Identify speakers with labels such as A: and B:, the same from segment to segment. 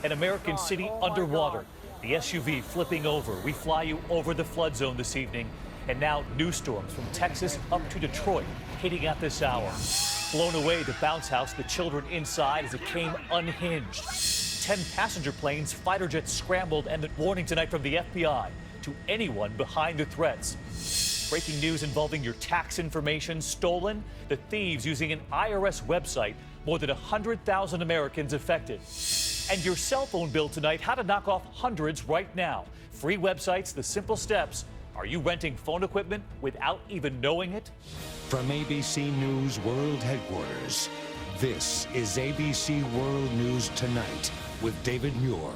A: An American city underwater. The SUV flipping over. We fly you over the flood zone this evening. And now new storms from Texas up to Detroit hitting at this hour. Blown away the bounce house, the children inside as it came unhinged. 10 passenger planes, fighter jets scrambled, and the warning tonight from the FBI to anyone behind the threats. Breaking news involving your tax information stolen, the thieves using an IRS website, more than 100,000 Americans affected. And your cell phone bill tonight, how to knock off hundreds right now. Free websites, the simple steps. Are you renting phone equipment without even knowing it?
B: From ABC News World Headquarters, this is ABC World News Tonight with David Muir.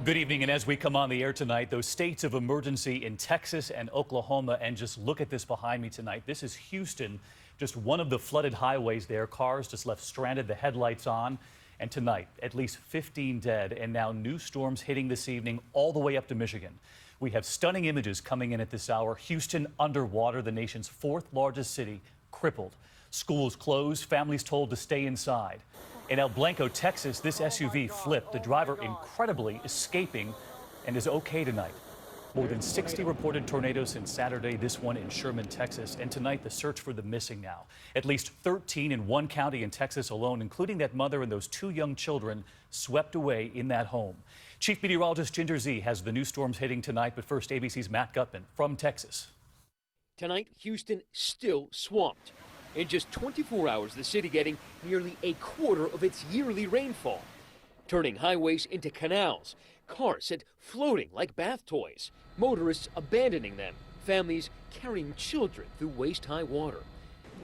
A: Good evening, and as we come on the air tonight, those states of emergency in Texas and Oklahoma, and just look at this behind me tonight. This is Houston, just one of the flooded highways there. Cars just left stranded, the headlights on. And tonight, at least 15 dead, and now new storms hitting this evening all the way up to Michigan. We have stunning images coming in at this hour. Houston underwater, the nation's fourth largest city, crippled. Schools closed, families told to stay inside. In El Blanco, Texas, this SUV flipped, the driver incredibly escaping and is okay tonight. More than 60 reported tornadoes since Saturday, this one in Sherman, Texas. And tonight, the search for the missing now. At least 13 in one county in Texas alone, including that mother and those two young children swept away in that home. Chief Meteorologist Ginger Z has the new storms hitting tonight, but first, ABC's Matt Gutman from Texas.
C: Tonight, Houston still swamped. In just 24 hours, the city getting nearly a quarter of its yearly rainfall, turning highways into canals, cars sent floating like bath toys, motorists abandoning them, families carrying children through waist-high water.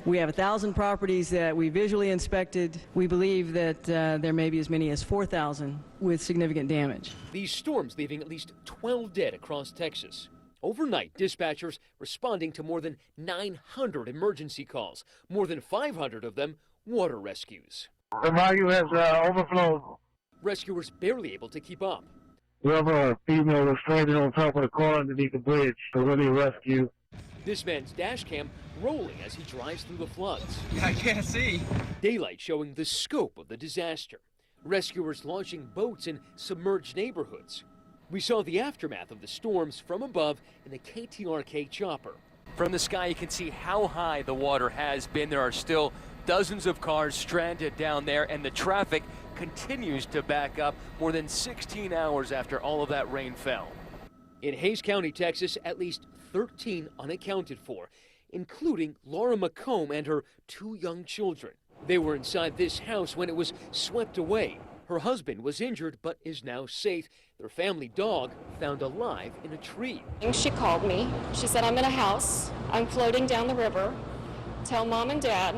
D: We have 1,000 properties that we visually inspected. We believe that there may be as many as 4,000 with significant damage.
C: These storms leaving at least 12 dead across Texas. Overnight, dispatchers responding to more than 900 emergency calls, more than 500 of them water rescues.
E: The bayou has overflowed.
C: Rescuers barely able to keep up.
E: We have a female that's stranded on top of the car underneath the bridge, so really rescue.
C: This man's dash cam rolling as he drives through the floods.
F: I can't see.
C: Daylight showing the scope of the disaster. Rescuers launching boats in submerged neighborhoods. We saw the aftermath of the storms from above in the KTRK chopper. From the sky, you can see how high the water has been. There are still dozens of cars stranded down there, and the traffic continues to back up more than 16 hours after all of that rain fell. In Hays County, Texas, at least 13 unaccounted for, including Laura McComb and her two young children. They were inside this house when it was swept away. Her husband was injured but is now safe. Their family dog found alive in a tree.
G: She called me. She said, I'm in a house. I'm floating down the river. Tell Mom and Dad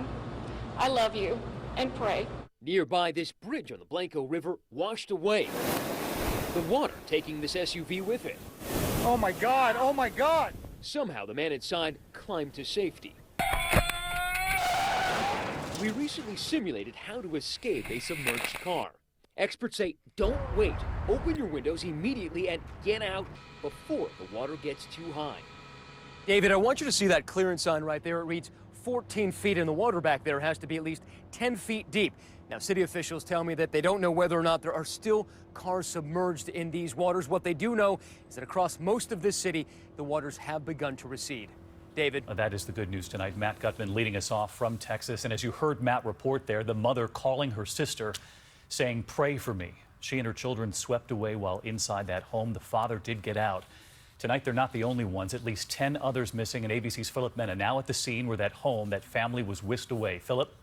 G: I love you and pray.
C: Nearby, this bridge on the Blanco River washed away. The water taking this SUV with it.
F: Oh my God, oh my God.
C: Somehow the man inside climbed to safety. We recently simulated how to escape a submerged car. Experts say don't wait. Open your windows immediately and get out before the water gets too high. David, I want you to see that clearance sign right there. It reads 14 feet, and the water back there has to be at least 10 feet deep. Now, city officials tell me that they don't know whether or not there are still cars submerged in these waters. What they do know is that across most of this city, the waters have begun to recede. David.
A: That is the good news tonight. Matt Gutman leading us off from Texas. And as you heard Matt report there, the mother calling her sister, saying, pray for me. She and her children swept away while inside that home. The father did get out. Tonight, they're not the only ones. At least 10 others missing. And ABC's Philip Mena now at the scene where that home, that family was whisked away. Philip.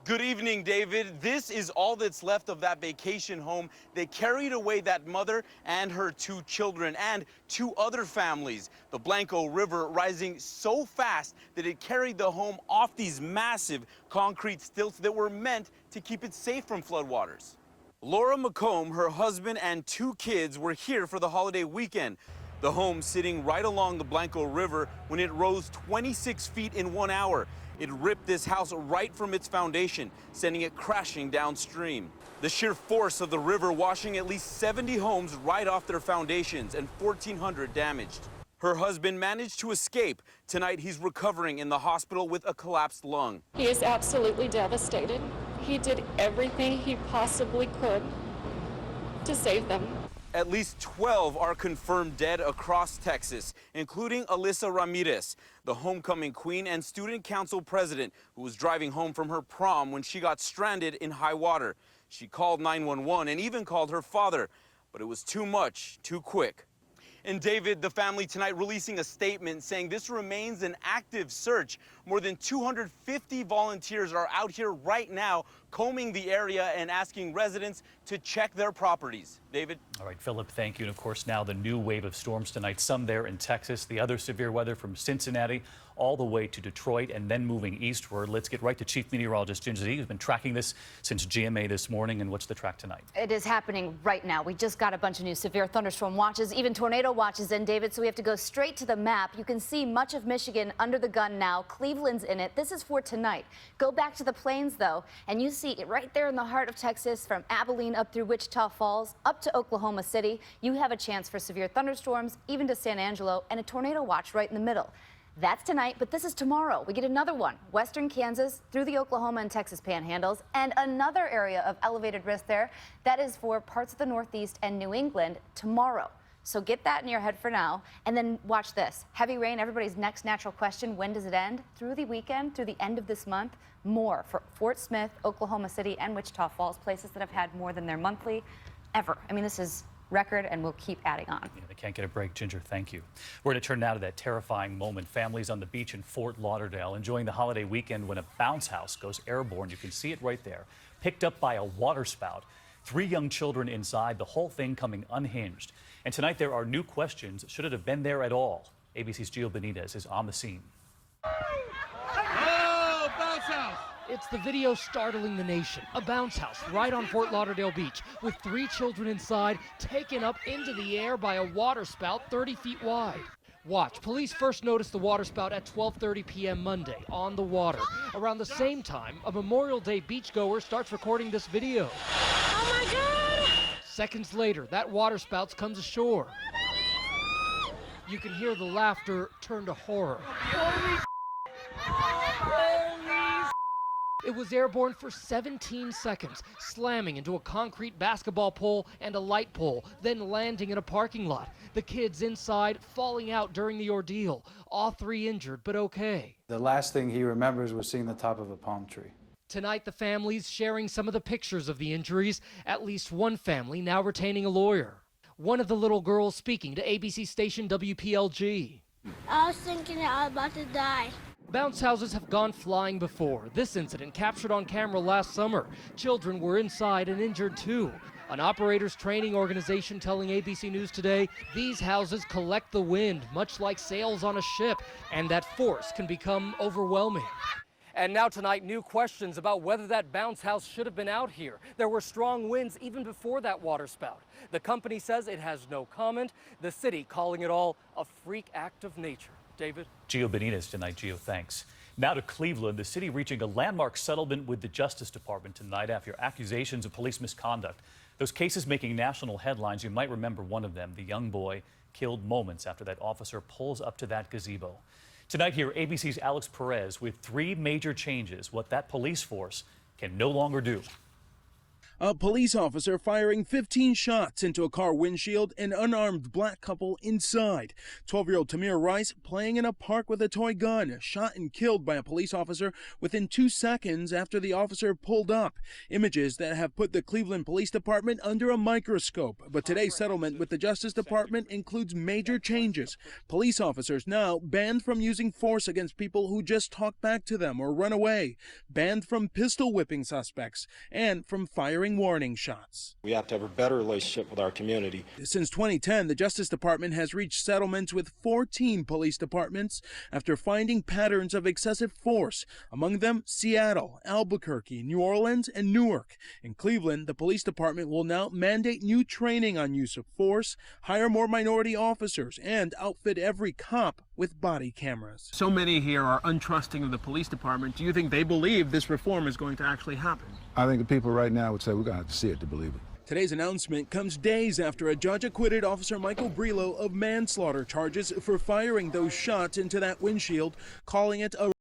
H: Good evening, David. This is all that's left of that vacation home. They carried away that mother and her two children and two other families. The Blanco River rising so fast that it carried the home off these massive concrete stilts that were meant to keep it safe from floodwaters. Laura McComb, her husband, and two kids were here for the holiday weekend. The home sitting right along the Blanco River when it rose 26 feet in 1 hour. It ripped this house right from its foundation, sending it crashing downstream. The sheer force of the river washing at least 70 homes right off their foundations and 1,400 damaged. Her husband managed to escape. Tonight, he's recovering in the hospital with a collapsed lung.
G: He is absolutely devastated. He did everything he possibly could to save them.
H: At least 12 are confirmed dead across Texas, including Alyssa Ramirez, the homecoming queen and student council president who was driving home from her prom when she got stranded in high water. She called 911 and even called her father, but it was too much, too quick. And David, the family tonight releasing a statement saying this remains an active search. More than 250 volunteers are out here right now combing the area and asking residents to check their properties. David?
A: All right, Philip, thank you. And of course, now the new wave of storms tonight, some there in Texas, the other severe weather from Cincinnati all the way to Detroit and then moving eastward. Let's get right to Chief Meteorologist Ginger Z, who's been tracking this since GMA this morning. And what's the track tonight?
I: It is happening right now. We just got a bunch of new severe thunderstorm watches, even tornado watches in, David, so we have to go straight to the map. You can see much of Michigan under the gun now. Cleveland's in it. This is for tonight. Go back to the plains, though, and you see it right there in the heart of Texas, from Abilene up through Wichita Falls, up to Oklahoma City. You have a chance for severe thunderstorms, even to San Angelo, and a tornado watch right in the middle. That's tonight, but this is tomorrow. We get another one, western Kansas through the Oklahoma and Texas panhandles, and another area of elevated risk there. That is for parts of the Northeast and New England tomorrow. So get that in your head for now, and then watch this. Heavy rain, everybody's next natural question, when does it end? Through the weekend, through the end of this month, more for Fort Smith, Oklahoma City, and Wichita Falls, places that have had more than their monthly ever. I mean, this is record, and we'll keep adding on.
A: Yeah, they can't get a break. Ginger, thank you. We're going to turn now to that terrifying moment. Families on the beach in Fort Lauderdale enjoying the holiday weekend when a bounce house goes airborne. You can see it right there, picked up by a waterspout. 3 young children inside, the whole thing coming unhinged. And tonight there are new questions. Should it have been there at all? ABC's Wjla Benitez is on the scene.
F: Oh, bounce house!
C: It's the video startling the nation. A bounce house right on Fort Lauderdale Beach with 3 children inside taken up into the air by a waterspout 30 feet wide. Watch. Police first noticed the waterspout at 12:30 p.m. Monday on the water. Around the same time, a Memorial Day beachgoer starts recording this video.
G: Oh my God!
C: Seconds later, that waterspout comes ashore. You can hear the laughter turn to horror. It was airborne for 17 seconds, slamming into a concrete basketball pole and a light pole, then landing in a parking lot. The kids inside falling out during the ordeal. All 3 injured, but okay.
J: The last thing he remembers was seeing the top of a palm tree.
C: Tonight, the families sharing some of the pictures of the injuries. At least one family now retaining a lawyer. One of the little girls speaking to ABC station WPLG.
K: I was thinking that I was about to die.
C: Bounce houses have gone flying before. This incident captured on camera last summer. Children were inside and injured too. An operators training organization telling ABC News Today these houses collect the wind, much like sails on a ship, and that force can become overwhelming. And now tonight, new questions about whether that bounce house should have been out here. There were strong winds even before that waterspout. The company says it has no comment. The city calling it all a freak act of nature. David?
A: Wjla Benitez tonight. Gio, thanks. Now to Cleveland, the city reaching a landmark settlement with the Justice Department tonight after accusations of police misconduct. Those cases making national headlines. You might remember one of them, the young boy killed moments after that officer pulls up to that gazebo. Tonight here, ABC's Alex Perez with 3 major changes, what that police force can no longer do.
L: A police officer firing 15 shots into a car windshield, an unarmed black couple inside. 12-year-old Tamir Rice playing in a park with a toy gun, shot and killed by a police officer within 2 seconds after the officer pulled up. Images that have put the Cleveland Police Department under a microscope. But today's settlement with the Justice Department includes major changes. Police officers now banned from using force against people who just talk back to them or run away. Banned from pistol whipping suspects and from firing warning shots.
M: We have to have a better relationship with our community.
L: Since 2010, the Justice Department has reached settlements with 14 police departments after finding patterns of excessive force, among them Seattle, Albuquerque, New Orleans, and Newark. In Cleveland, the police department will now mandate new training on use of force, hire more minority officers, and outfit every cop with body cameras.
F: So many here are untrusting of the police department. Do you think they believe this reform is going to actually happen?
N: I think the people right now would say we're going to have to see it to believe it.
L: Today's announcement comes days after a judge acquitted Officer Michael Wjla of manslaughter charges for firing those shots into that windshield, calling it a